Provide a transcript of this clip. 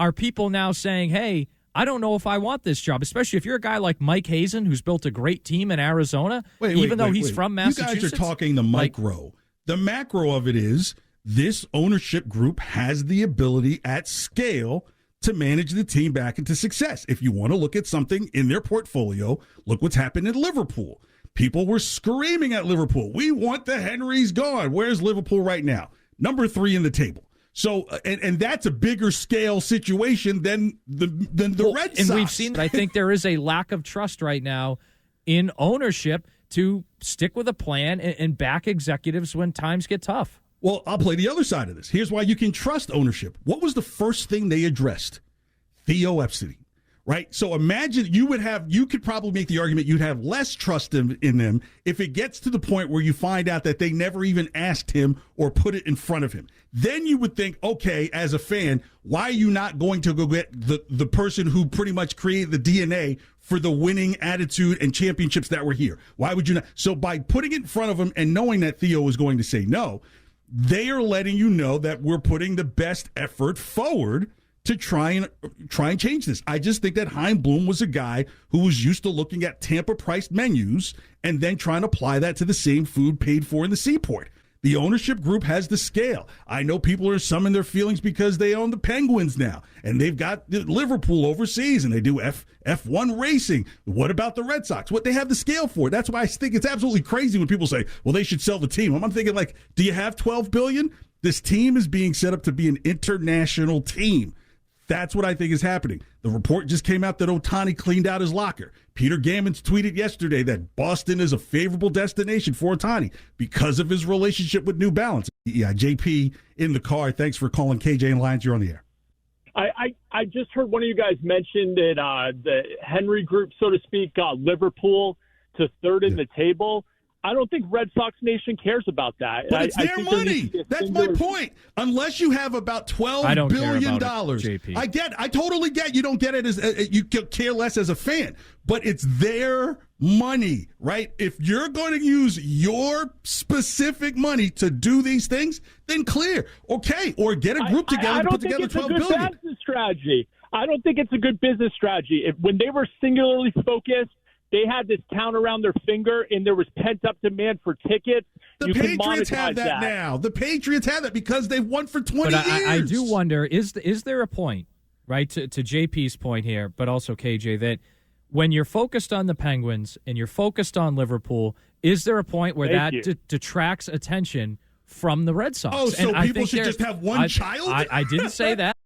are people now saying, hey, I don't know if I want this job, especially if you're a guy like Mike Hazen, who's built a great team in Arizona, even though he's from Massachusetts. You guys are talking the micro. The macro of it is this ownership group has the ability at scale to manage the team back into success. If you want to look at something in their portfolio, look what's happened in Liverpool. People were screaming at Liverpool. We want the Henrys gone. Where's Liverpool right now? Number 3 in the table. So, and that's a bigger scale situation than the Red Sox. And we've seen, I think there is a lack of trust right now in ownership to stick with a plan and back executives when times get tough. Well, I'll play the other side of this. Here's why you can trust ownership. What was the first thing they addressed? Theo Epstein. Right? So imagine you could probably make the argument you'd have less trust in them if it gets to the point where you find out that they never even asked him or put it in front of him. Then you would think, okay, as a fan, why are you not going to go get the person who pretty much created the DNA for the winning attitude and championships that were here? Why would you not? So by putting it in front of him and knowing that Theo was going to say no, they are letting you know that we're putting the best effort forward to try and change this. I just think that Chaim Bloom was a guy who was used to looking at Tampa-priced menus and then trying to apply that to the same food paid for in the Seaport. The ownership group has the scale. I know people are some in their feelings because they own the Penguins now, and they've got Liverpool overseas, and they do F1 racing. What about the Red Sox? What they have the scale for? That's why I think it's absolutely crazy when people say, well, they should sell the team. I'm thinking, like, do you have $12 billion? This team is being set up to be an international team. That's what I think is happening. The report just came out that Ohtani cleaned out his locker. Peter Gammons tweeted yesterday that Boston is a favorable destination for Ohtani because of his relationship with New Balance. Yeah, JP in the car. Thanks for calling KJ and Lyons. You're on the air. I just heard one of you guys mention that the Henry Group, so to speak, got Liverpool to third in the table. I don't think Red Sox Nation cares about that. But it's their money. That's my point. Unless you have about $12 billion. JP. I totally get you don't get it as you care less as a fan, but it's their money, right? If you're going to use your specific money to do these things, then clear. Okay, or get a group together to put together $12 billion. I don't think it's a good business strategy. I don't think it's a good business strategy. When they were singularly focused, they had this town around their finger, and there was pent-up demand for tickets. The Patriots have that now. The Patriots have that because they've won for 20 years. I do wonder, is there a point, right, to JP's point here, but also KJ, that when you're focused on the Penguins and you're focused on Liverpool, is there a point where that detracts attention from the Red Sox? Oh, so people should just have one child? I didn't say that.